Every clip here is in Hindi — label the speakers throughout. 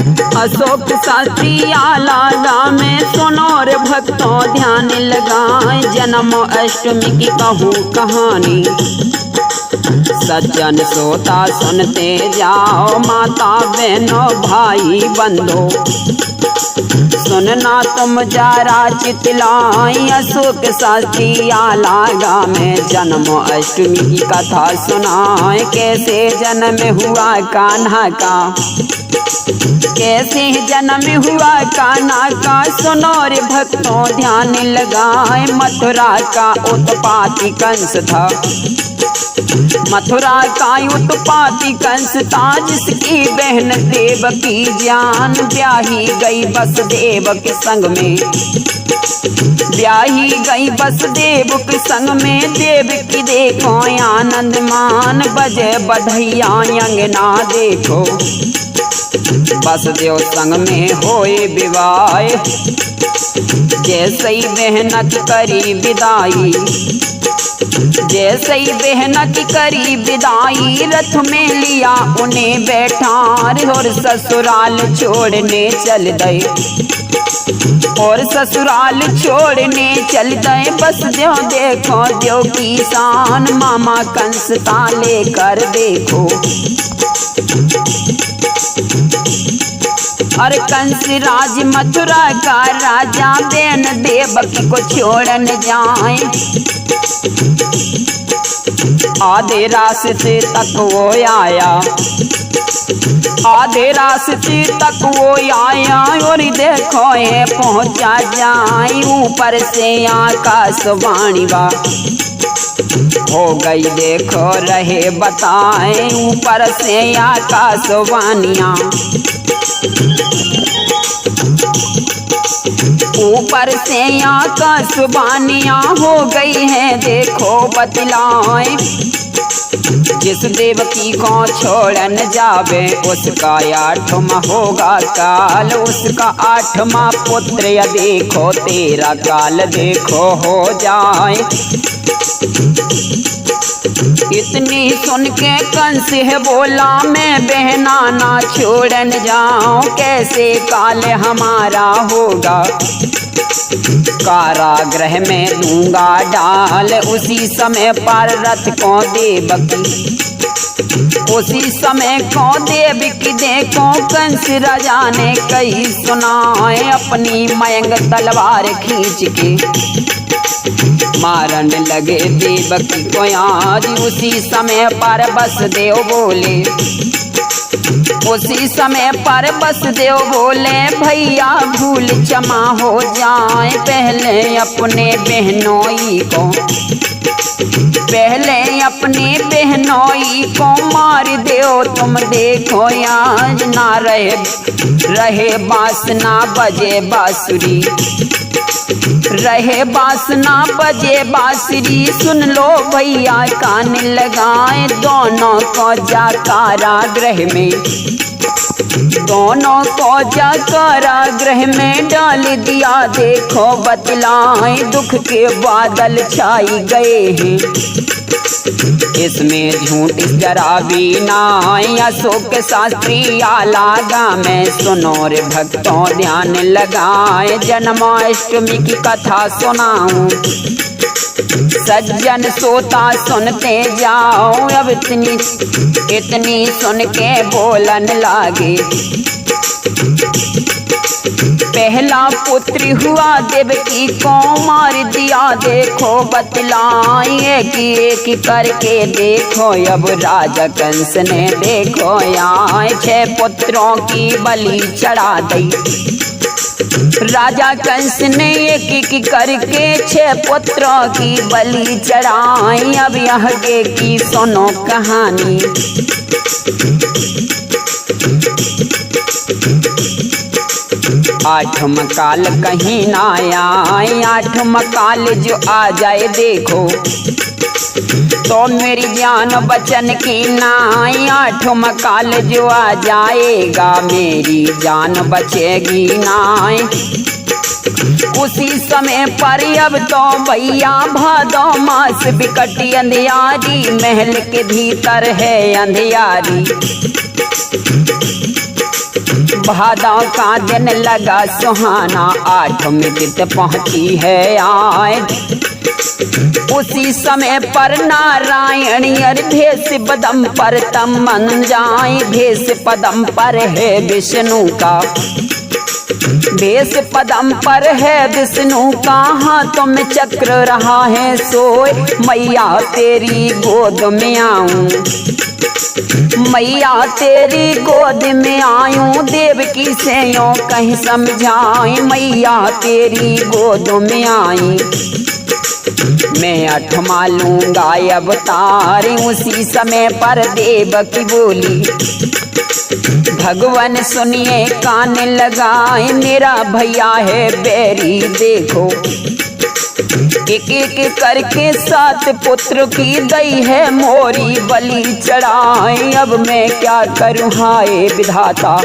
Speaker 1: अशोक शास्त्री आला गाँव में सुनो रे भक्तों ध्यान लगाए। जन्म अष्टमी की कहूँ कहानी, सज्जन श्रोता सुनते जाओ। माता बहनों भाई बंधो सुनना तुम जरा चितलाई। अशोक शास्त्री आला गाँव में जन्म अष्टमी की कथा सुनाए। कैसे जन्म हुआ कान्हा का, कैसे जन्म हुआ कान्हा का, सुनो रे भक्तों ध्यान लगाए। मथुरा का उत्पाती कंस था, मथुरा का उत्पाती कंस था, जिसकी बहन देवकी जान ब्याही गई वसुदेव के संग में, ब्याही गई वसुदेव के संग में। देवकी देखो आनंद मान, बजे बधैया अंगना देखो, वसुदेव संग में होए विवाह। जैसे ही बहन की करी विदाई, जैसे ही बहन की करी विदाई, रथ में लिया उन्हें बैठार और ससुराल छोड़ने चल गए, और ससुराल छोड़ने चल गए। बस जो देखो जो किसान, मामा कंस ताले कर देखो। और कंस राज मथुरा का राजा, बहन देवकी को छोड़न जाए। आधे रास्ते तक वो आया, आधे रास्ते तक वो आया, और देखो ये पहुंचा जाए। ऊपर से आकाशवाणी बा हो गई देखो रहे बताए। ऊपर से आकाशवाणियां, ऊपर से आकाशवाणियां हो गई है देखो बतलाए। जिस देवकी को छोड़न जावे, उसका 8वां होगा काल, उसका 8वां पुत्र या देखो 13 काल देखो हो जाए। इतनी सुन के कंस है बोला, मैं बहना ना छोड़न जाऊं, कैसे काल हमारा होगा, कारागृह में दूंगा डाल। उसी समय पर रथ को देवकी, उसी समय को देवकी देखो कंस राजा ने कही सुनाए। अपनी मयंग तलवार खींच के मारन लगे देवकी को आज। उसी समय पर वसुदेव बोले, उसी समय पर वसुदेव बोले, भैया भूल क्षमा हो जाए। पहले अपने बहनोई को, पहले अपने बहनोई को मार दो तुम देखो आज। ना रहे बांस ना बजे बांसुरी, रहे बांस ना बजे बांसुरी। सुन लो भैया कान लगाए, दोनों को जा कारागृह में, दोनों को जा कारागृह में डाल दिया देखो बतलाए। दुख के बादल छाई गए हैं, इसमें झूठ जरा भी ना। अशोक शास्त्री आला गाँव में सुनो रे भक्तों ध्यान लगाए। जन्माष्टमी की कथा सुनाऊं, सज्जन श्रोता सुनते जाओ। अब इतनी सुन के बोलन लागे, पहला पुत्र हुआ देवकी को मार दिया देखो बतलाई। एक करके देखो अब राजा कंस ने देखो यहाँ 6 पुत्रों की बलि चढ़ा दी। राजा कंस ने एक करके 6 पुत्रों की बलि चढ़ाई। अब आगे की सुनो कहानी, 8वां काल कहीं ना आए। 8वां काल जो आ जाए देखो तो मेरी जान बचन की नाई। 8वां काल जो आ जाएगा मेरी जान बचेगी नाई। उसी समय पर अब तो भैया भादो मास बिकटी अंधियारी, महल के भीतर है अंधियारी। भादों का दिन लगा सुहाना, 8 मिनट पहुंची है आज। उसी समय पर नारायण अर भेष पदम पर तम मन जाए, भेष पदम पर है विष्णु का, भेष पदम पर है विष्णु का, हाथों में चक्र रहा है सोए। मैया तेरी गोद में आऊं, मैया तेरी गोद में आयूं, देवकी से यूं कहीं समझाए। मैया तेरी गोद में आई, मैं 8वां लूंगा अवतार। उसी समय पर देवकी बोली, भगवान सुनिए कान लगाए, मेरा भैया है बैरी देखो। एक एक करके 7 पुत्र की दई है मोरी बलि चढ़ाए। अब मैं क्या करूं हाय विधाता,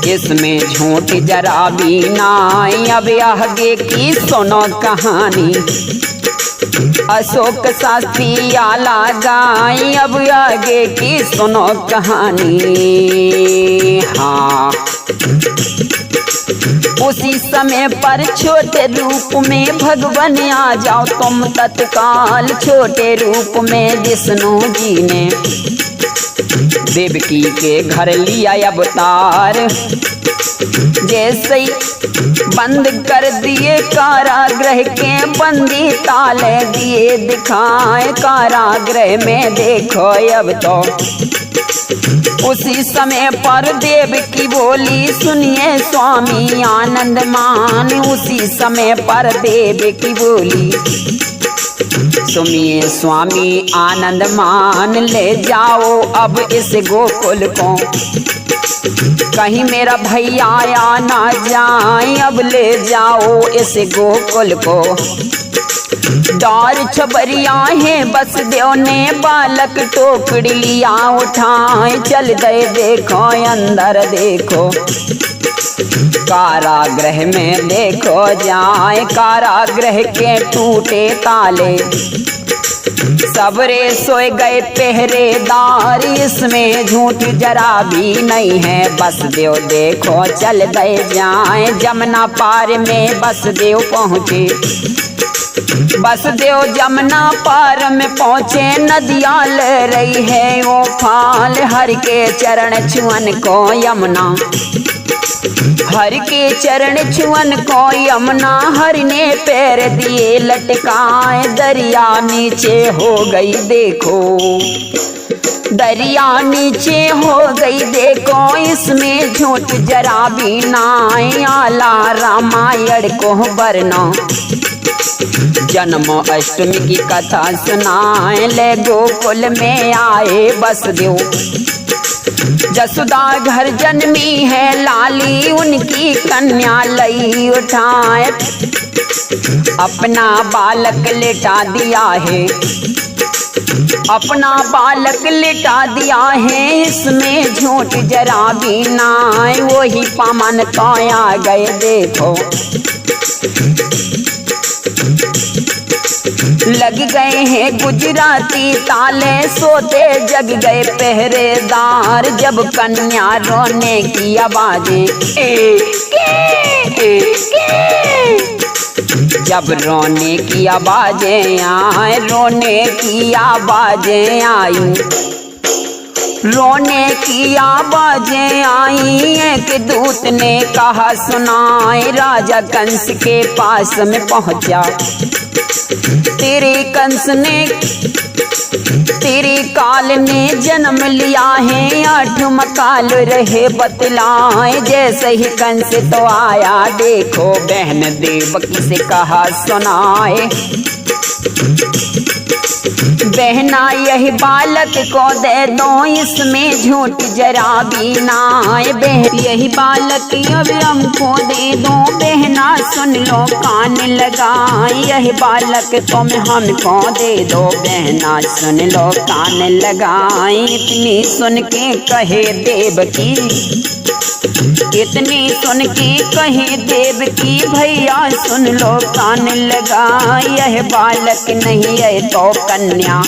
Speaker 1: इसमें झूठ जरा भी नाई। अब आगे की सुनो कहानी, अशोक शास्त्री आला गाई। अब आगे की सुनो कहानी। हाँ, उसी समय पर छोटे रूप में भगवान आ जाओ तुम तत्काल। छोटे रूप में विष्णु जी ने देवकी के घर लिया अवतार। जैसे ही बंद कर दिए कारागृह के बंदी, ताले दिए दिखाए कारागृह में देखो अब तो। उसी समय पर देवकी बोली, सुनिए स्वामी आनंद मान। उसी समय पर देवकी बोली, सुनिए स्वामी आनंद मान, ले जाओ अब इस गोकुल को, कहीं मेरा भैया आ ना जाए। अब ले जाओ इस गोकुल को। डार छबरिया है बस देव ने बालक टोकरी लिया उठाए। चल गए देखो अंदर देखो, कारागृह में देखो जाए। कारागृह के टूटे ताले, सबरे सोए गए पहरेदार। इसमें झूठ जरा भी नहीं है, बसदेव देखो चल गए जाए। जमुना पार में बसदेव पहुँचे, बसदेव जमुना पार में पहुँचे। नदियाँ ले रही है वो फाल, हर के चरण छुअन को यमुना, हर के चरण छुअन को यमुना। हर ने पैर दिए लटकाए, दरिया नीचे हो गई देखो, दरिया नीचे हो गई देखो। इसमें झूठ जरा भी नाई, आला रामायण को वरना। जन्म अष्टमी की कथा सुनाए, ले गोकुल में आए बसदेव। जसुदा घर जन्मी है लाली, उनकी कन्या लई उठाए। अपना बालक लेटा दिया है, अपना बालक लेटा दिया है। इसमें झूठ जरा भी नाई, वही पामन तो आ गए देखो। लग गए हैं गुजराती ताले, सोते जग गए पहरेदार। जब कन्या रोने की आवाजें जब रोने की आवाजें आए, रोने की आवाजें आई, रोने की आवाजें आई। एक दूत ने कहा सुनाए, राजा कंस के पास में पहुंचा। तेरे कंस ने, तेरे काल ने जन्म लिया है, 8वां काल रहे बतलाए। जैसे ही कंस तो आया देखो, बहन देवकी से कहा सुनाए। बहना यही बालक को दे दो, इसमें झूठ जरा भी नाए। बहन यही बालक अब हमको दे दो, बहना सुन लो कान लगाए। यही बालक तुम हमको दे दो, बहना सुन लो कान लगाए। इतनी सुन के कहे देवकी, इतनी सुन के कहे देवकी, भैया सुन लो कान लगाए। यह बालक नहीं है तो कन्या,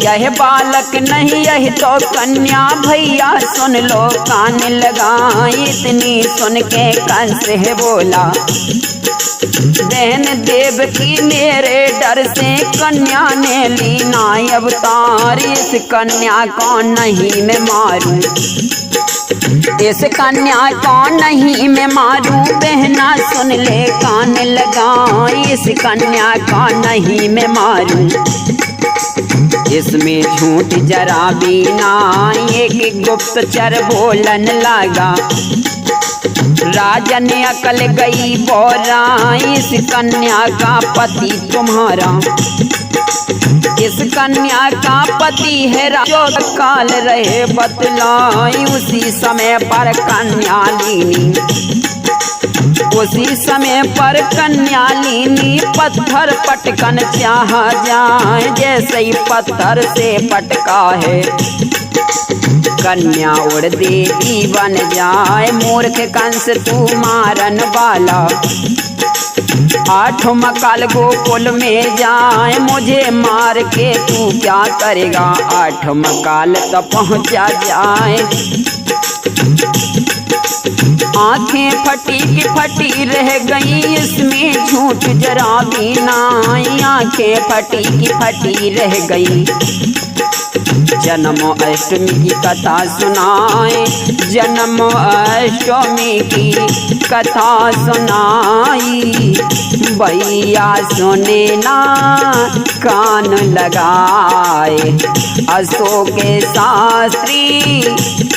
Speaker 1: यह बालक नहीं यह तो कन्या, भैया सुन लो कान लगाए। इतनी सुन के कंस है बोला, बहन देवकी मेरे डर से कन्या ने ली ना अवतार। इस कन्या को नहीं मैं मारूं, इस कन्या को नहीं मैं मारूं। बहना सुन ले कान लगाए, इस कन्या को नहीं मैं मारूं। इसमें झूठ जरा भी ना, एक गुप्तचर बोलन लगा। राजा ने अकल गई बोरा, इस कन्या का पति तुम्हारा, इस कन्या का पति है जो काल रहे बतलाई। उसी समय पर कन्या लीनी, उसी समय पर कन्या लीनी। पत्थर पटकन चाह जाए, जैसे ही पत्थर से पटका है कन्या उड़ देवी बन जाए। मूर्ख कंस तू मारन वाला, आठ मकाल गोकुल में जाए। मुझे मार के तू क्या करेगा, आठ मकाल तो पहुँचा जाए। आंखें फटी की फटी रह गई, इसमें झूठ जरा भी ना। आंखें फटी की फटी रह गई। जन्म अष्टमी की कथा सुनाए, जन्म अष्टमी की कथा सुनाई। भैया सुने ना कान लगाए, अशोक शास्त्री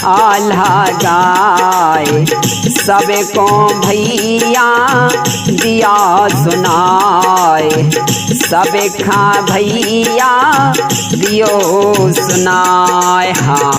Speaker 1: आल्हा गाए। सबको भैया दिया सुनाए, सबका भैया दियो सुनाए। हाँ।